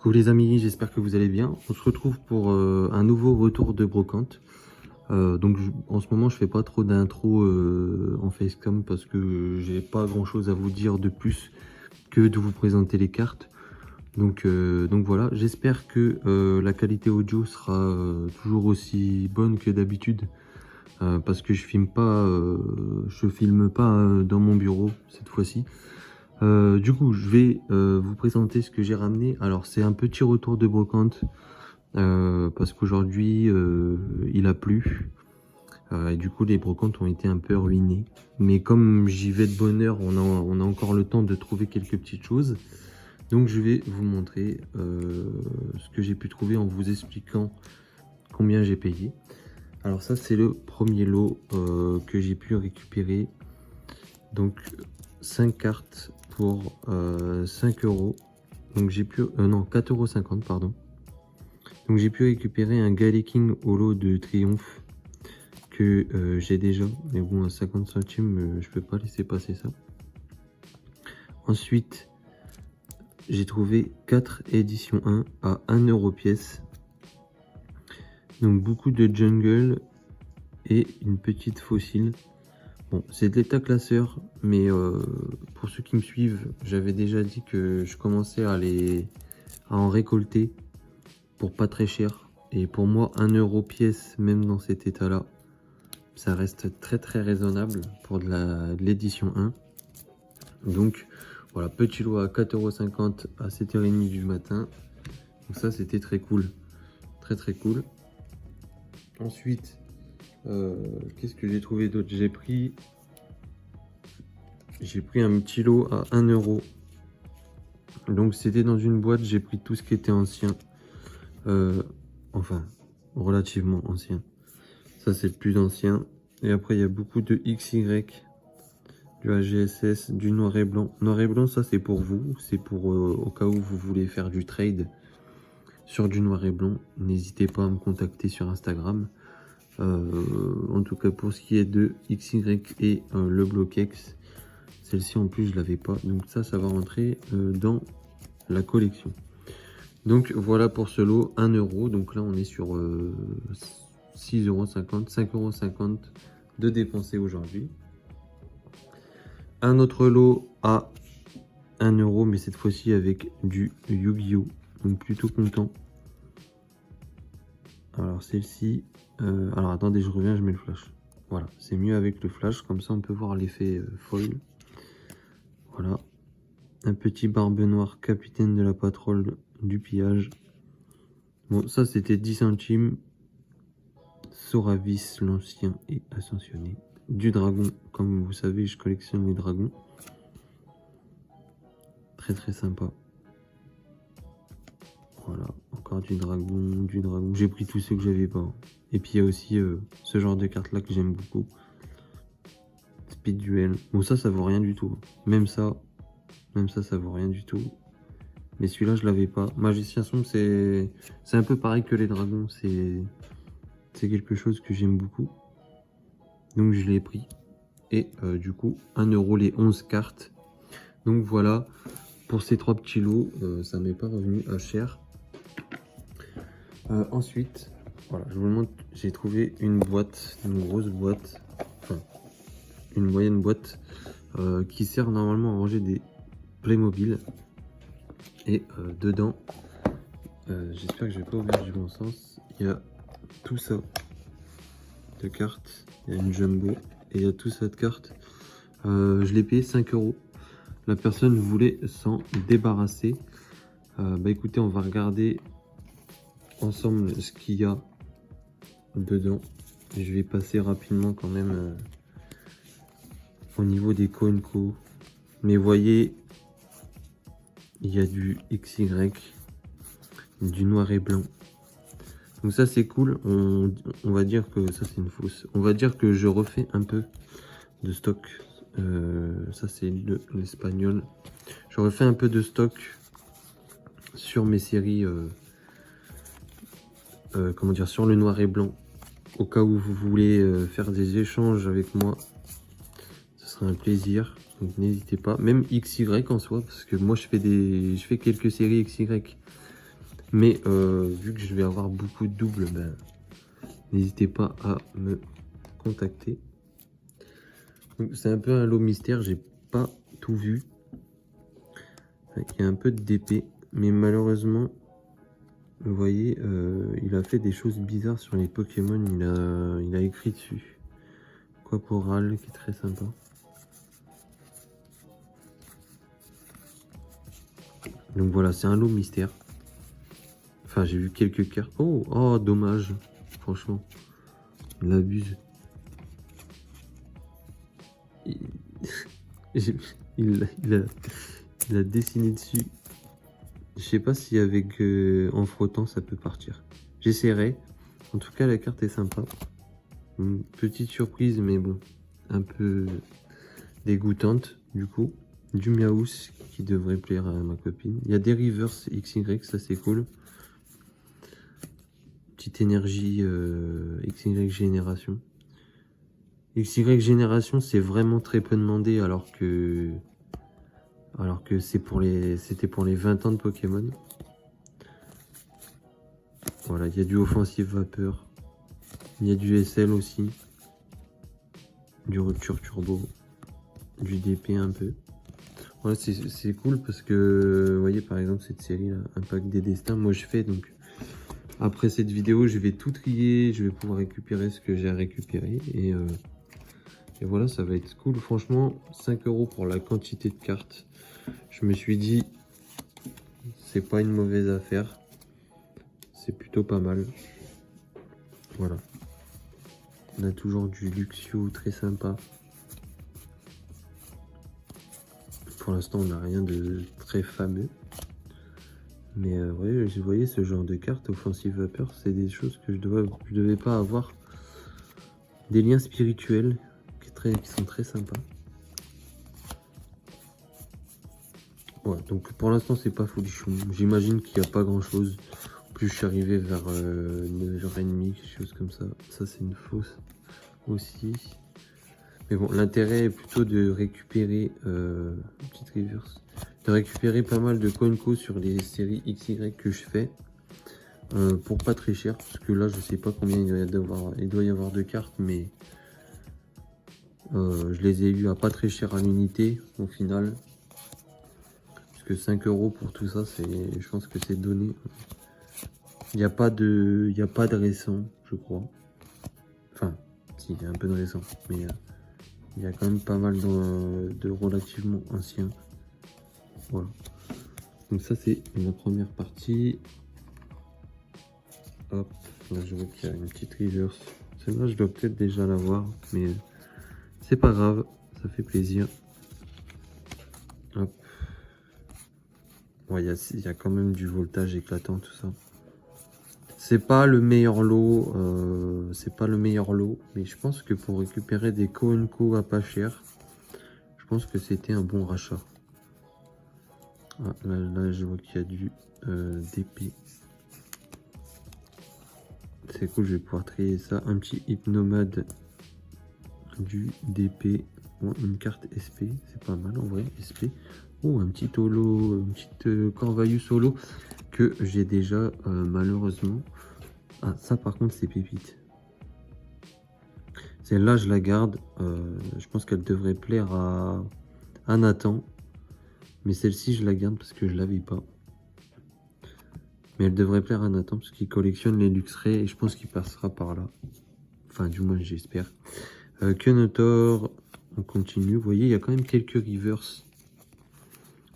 Coucou les amis, j'espère que vous allez bien. On se retrouve pour un nouveau retour de brocante. En ce moment je fais pas trop d'intro en facecam parce que j'ai pas grand chose à vous dire de plus que de vous présenter les cartes. Donc voilà, j'espère que la qualité audio sera toujours aussi bonne que d'habitude. Parce que je filme pas dans mon bureau cette fois-ci. Du coup, je vais vous présenter ce que j'ai ramené. Alors, c'est un petit retour de brocante parce qu'aujourd'hui, il a plu. Et du coup, les brocantes ont été un peu ruinées. Mais comme j'y vais de bonne heure, on a encore le temps de trouver quelques petites choses. Donc, je vais vous montrer ce que j'ai pu trouver en vous expliquant combien j'ai payé. Alors ça, c'est le premier lot que j'ai pu récupérer. Donc, 5 cartes pour 5 euros. Donc j'ai pu... non, 4,50 €, pardon. Donc j'ai pu récupérer un Galeking Holo de Triomphe que j'ai déjà. Mais bon, à 50 centimes, je peux pas laisser passer ça. Ensuite, j'ai trouvé 4 éditions 1 à 1 € pièce. Donc beaucoup de jungle et une petite fossile. Bon, c'est de l'état classeur, mais pour ceux qui me suivent, j'avais déjà dit que je commençais à en récolter pour pas très cher. Et pour moi, 1 € pièce, même dans cet état-là, ça reste très très raisonnable pour de l'édition 1. Donc voilà, petit lot à 4,50 € à 7h30 du matin. Donc ça, c'était très cool. Très très cool. Ensuite, qu'est-ce que j'ai trouvé d'autre? J'ai pris un petit lot à 1 €. Donc c'était dans une boîte, j'ai pris tout ce qui était ancien. Enfin, relativement ancien. Ça c'est le plus ancien. Et après il y a beaucoup de XY, du AGSS, du noir et blanc. Noir et blanc, ça c'est pour vous. C'est pour au cas où vous voulez faire du trade sur du noir et blanc. N'hésitez pas à me contacter sur Instagram. En tout cas pour ce qui est de XY et le Bloquex, celle-ci en plus je l'avais pas, donc ça va rentrer dans la collection. Donc voilà pour ce lot, 1 €. Donc là on est sur 6,50 €, 5,50 € de dépenser aujourd'hui. Un autre lot à 1 €, mais cette fois-ci avec du Yu-Gi-Oh! Donc plutôt content. Alors celle-ci, alors attendez, je reviens, je mets le flash. Voilà, c'est mieux avec le flash, comme ça on peut voir l'effet foil. Voilà, un petit barbe noire, capitaine de la patrouille du pillage. Bon, ça c'était 10 centimes. Soravis, l'ancien et ascensionné. Du dragon, comme vous savez, je collectionne les dragons. Très très sympa. Voilà, encore du dragon, du dragon. J'ai pris tous ceux que j'avais pas. Et puis il y a aussi ce genre de carte là que j'aime beaucoup. Speed Duel. Bon, ça vaut rien du tout. Même ça vaut rien du tout. Mais celui-là, je l'avais pas. Magicien sombre, c'est un peu pareil que les dragons. C'est quelque chose que j'aime beaucoup. Donc, je l'ai pris. Et du coup, 1 € les 11 cartes. Donc, voilà. Pour ces 3 petits lots, ça m'est pas revenu à cher. Ensuite, voilà, je vous le montre. J'ai trouvé une boîte, une grosse boîte. Enfin, une moyenne boîte qui sert normalement à ranger des Playmobil. Et dedans, j'espère que je vais pas ouvrir du bon sens, il y a tout ça de cartes, il y a une jumbo et il y a tout ça de cartes. Je l'ai payé 5 €. La personne voulait s'en débarrasser. Bah écoutez, on va regarder ensemble ce qu'il y a dedans. Je vais passer rapidement quand même au niveau des Coenco. Mais voyez, il y a du XY, du noir et blanc. Donc ça c'est cool. On va dire que ça c'est une fausse. On va dire que je refais un peu de stock. Ça c'est l'espagnol. Je refais un peu de stock sur mes séries. Comment dire, sur le noir et blanc. Au cas où vous voulez faire des échanges avec moi, ce sera un plaisir. Donc n'hésitez pas. Même XY en soi, parce que moi je fais quelques séries XY. Mais vu que je vais avoir beaucoup de doubles, ben, n'hésitez pas à me contacter. C'est un peu un lot mystère, j'ai pas tout vu. Il y a un peu de DP, mais malheureusement, vous voyez, il a fait des choses bizarres sur les Pokémon, il a écrit dessus. Quaporal, qui est très sympa. Donc voilà, c'est un lot mystère. Enfin, j'ai vu quelques cartes. Oh, oh, dommage. Franchement, il abuse. Il, il a dessiné dessus. Je sais pas si avec en frottant ça peut partir. J'essaierai. En tout cas, la carte est sympa. Une petite surprise, mais bon, un peu dégoûtante du coup. Du Miaous qui devrait plaire à ma copine. Il y a des Reverse XY, ça c'est cool. Petite énergie XY génération. XY génération, c'est vraiment très peu demandé alors que c'était pour les 20 ans de Pokémon. Voilà, il y a du offensive vapeur. Il y a du SL aussi. Du rupture turbo. Du DP un peu. Voilà, c'est cool parce que, vous voyez par exemple cette série là, Impact des Destins, moi je fais donc après cette vidéo je vais tout trier, je vais pouvoir récupérer ce que j'ai à récupérer et voilà, ça va être cool. Franchement, 5 € pour la quantité de cartes. Je me suis dit, c'est pas une mauvaise affaire. C'est plutôt pas mal. Voilà. On a toujours du Luxio très sympa. Pour l'instant, on n'a rien de très fameux. Mais ouais, vous voyez, ce genre de carte, Offensive Vapeur, c'est des choses que je devais pas avoir. Des liens spirituels qui sont très sympas. Ouais, donc pour l'instant, c'est pas folichon. J'imagine qu'il n'y a pas grand chose. En plus, je suis arrivé vers 9h30, quelque chose comme ça. Ça, c'est une fausse aussi. Mais bon, l'intérêt est plutôt de récupérer, petite reverse, de récupérer pas mal de Coinco sur les séries XY que je fais. Pour pas très cher, parce que là, je sais pas combien il doit y avoir de cartes, mais je les ai eu à pas très cher à l'unité au final. Parce que 5 € pour tout ça, je pense que c'est donné. Il n'y a pas de récent, je crois. Enfin, si, il y a un peu de récent, mais il y a quand même pas mal de relativement anciens. Voilà. Donc ça, c'est la première partie. Hop, là je vois qu'il y a une petite reverse. Celle-là, je dois peut-être déjà l'avoir, mais c'est pas grave, ça fait plaisir. Hop. Ouais, il y a quand même du voltage éclatant, tout ça. C'est pas le meilleur lot, mais je pense que pour récupérer des Coenco à pas cher, je pense que c'était un bon rachat. Ah, là, je vois qu'il y a du DP. C'est cool, je vais pouvoir trier ça. Un petit Hypnomade, du DP, bon, une carte SP, c'est pas mal en vrai, SP. Oh, un petit holo, une petite Corvaillus holo que j'ai déjà malheureusement. Ah, ça par contre, c'est pépite. Celle-là, je la garde. Je pense qu'elle devrait plaire à Nathan. Mais celle-ci, je la garde parce que je l'avais pas. Mais elle devrait plaire à Nathan parce qu'il collectionne les Luxray et je pense qu'il passera par là. Enfin, du moins, j'espère. Kenotor, on continue. Vous voyez, il y a quand même quelques reverse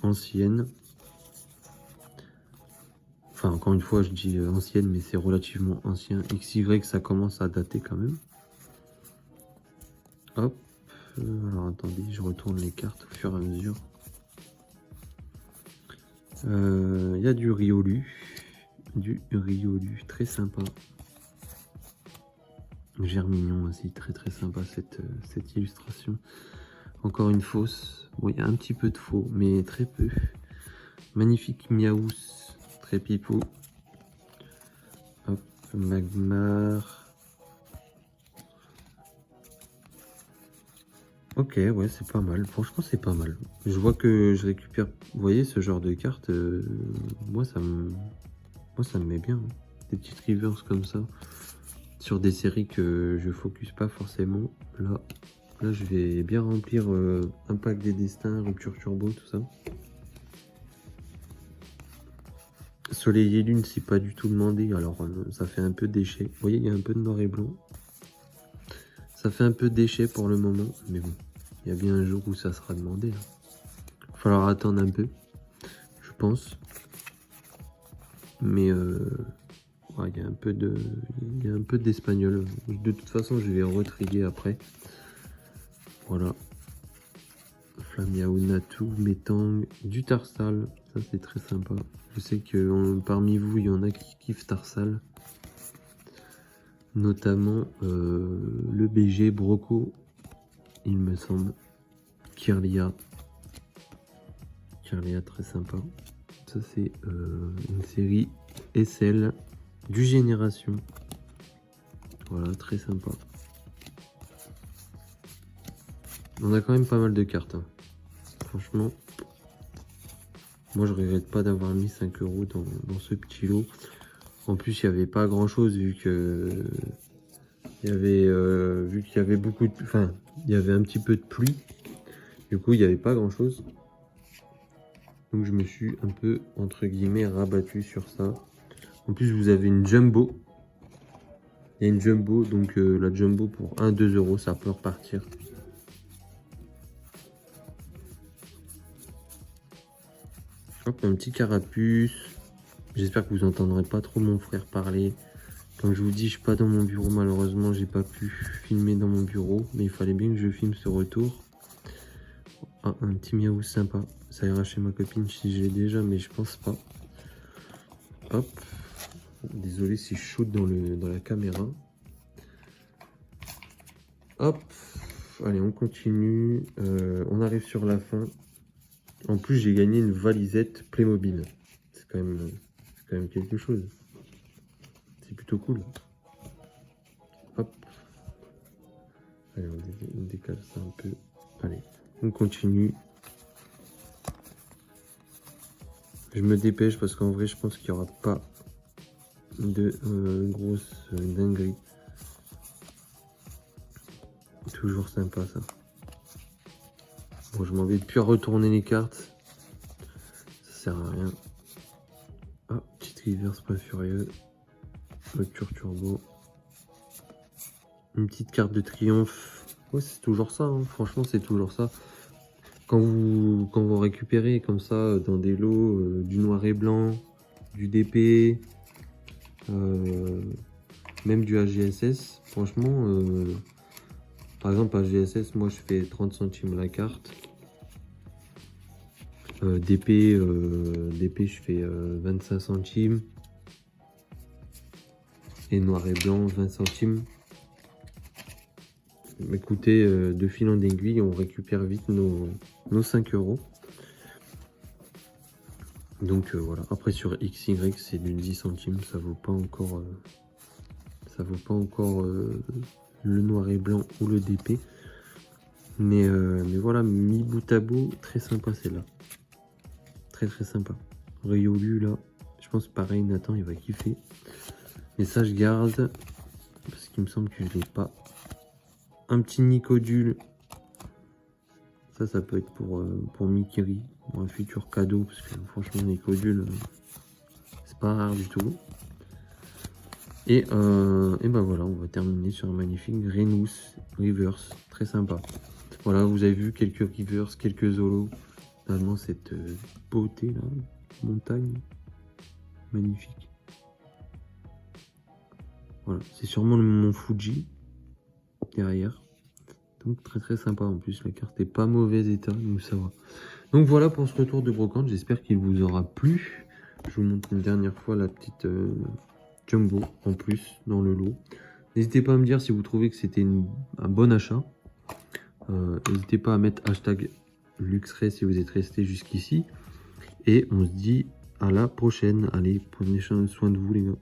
anciennes. Enfin, encore une fois, je dis ancienne, mais c'est relativement ancien. XY, ça commence à dater quand même. Hop. Alors, attendez, je retourne les cartes au fur et à mesure. Il y a du Riolu. Du Riolu, très sympa. Germignon aussi, très très sympa cette illustration. Encore une fausse. Bon, il y a un petit peu de faux, mais très peu. Magnifique Miaous, très pipeau. Hop, Magmar. Ok, ouais, c'est pas mal. Franchement, c'est pas mal. Je vois que je récupère, vous voyez, ce genre de carte. Moi, Moi, ça me met bien, hein. Des petites reverse comme ça. Sur des séries que je focus pas forcément. Là, je vais bien remplir Impact des Destins, Rupture Turbo, tout ça. Soleil et Lune, c'est pas du tout demandé. Alors, ça fait un peu déchet. Vous voyez, il y a un peu de noir et blanc. Ça fait un peu déchet pour le moment. Mais bon, il y a bien un jour où ça sera demandé. Il va falloir attendre un peu, je pense. Mais ouais, il y a un peu d'espagnol. De toute façon, je vais retrier après. Voilà. Flamiao, Natu, Metang, du Tarsal. Ça, c'est très sympa. Je sais que parmi vous, il y en a qui kiffent Tarsal. Notamment le BG Broco, il me semble. Kirlia. Kirlia, très sympa. Ça, c'est une série SL du Génération. Voilà, très sympa. On a quand même pas mal de cartes, hein. Franchement, moi je regrette pas d'avoir mis 5 € dans ce petit lot. En plus, il n'y avait pas grand chose vu que il y avait beaucoup de, enfin, il y avait un petit peu de pluie. Du coup, il n'y avait pas grand chose. Donc je me suis un peu entre guillemets rabattu sur ça. En plus, vous avez une jumbo. Il y a une jumbo, donc la jumbo pour 1-2 €, ça peut repartir. Hop, un petit carapuce. J'espère que vous entendrez pas trop mon frère parler. Comme je vous dis, je suis pas dans mon bureau, malheureusement, j'ai pas pu filmer dans mon bureau, mais il fallait bien que je filme ce retour. Ah, un petit miaou sympa. Ça ira chez ma copine si je l'ai déjà, mais je pense pas. Hop. Désolé si je shoot dans la caméra. Hop. Allez, on continue. On arrive sur la fin. En plus, j'ai gagné une valisette Playmobil. C'est quand même quelque chose. C'est plutôt cool. Hop. Allez, on décale ça un peu. Allez, on continue. Je me dépêche parce qu'en vrai, je pense qu'il n'y aura pas de grosse dinguerie. Toujours sympa ça. Bon, je m'en vais plus retourner les cartes. Ça sert à rien. Ah, petite reverse pas furieux. Rupture turbo. Une petite carte de triomphe. Ouais, c'est toujours ça, hein. Franchement, c'est toujours ça. Quand vous récupérez comme ça dans des lots du noir et blanc, du DP, même du AGSS, franchement, par exemple AGSS, moi je fais 30 centimes la carte. DP, je fais 25 centimes. Et noir et blanc, 20 centimes. Écoutez, de fil en aiguille, on récupère vite nos 5 €. Donc voilà. Après sur XY, c'est du 10 centimes. Ça vaut pas encore, le noir et blanc ou le DP. Mais voilà, mi bout à bout, très sympa celle-là. Très très sympa. Riolu là, je pense pareil, Nathan il va kiffer. Mais ça je garde parce qu'il me semble que je l'ai pas. Un petit Nicodule. Ça peut être pour Mikiri, pour un futur cadeau, parce que franchement Nicodule, c'est pas rare du tout. Et ben voilà, on va terminer sur un magnifique Renus Reverse, très sympa. Voilà, vous avez vu quelques Reverse, quelques Zolos. Finalement cette beauté là, montagne, magnifique. Voilà, c'est sûrement le mont Fuji derrière. Donc très très sympa en plus, la carte est pas mauvais état, donc ça va. Donc voilà pour ce retour de brocante, j'espère qu'il vous aura plu. Je vous montre une dernière fois la petite jumbo en plus dans le lot. N'hésitez pas à me dire si vous trouvez que c'était un bon achat. N'hésitez pas à mettre hashtag Luxray si vous êtes resté jusqu'ici. Et on se dit à la prochaine. Allez, prenez soin de vous les gars.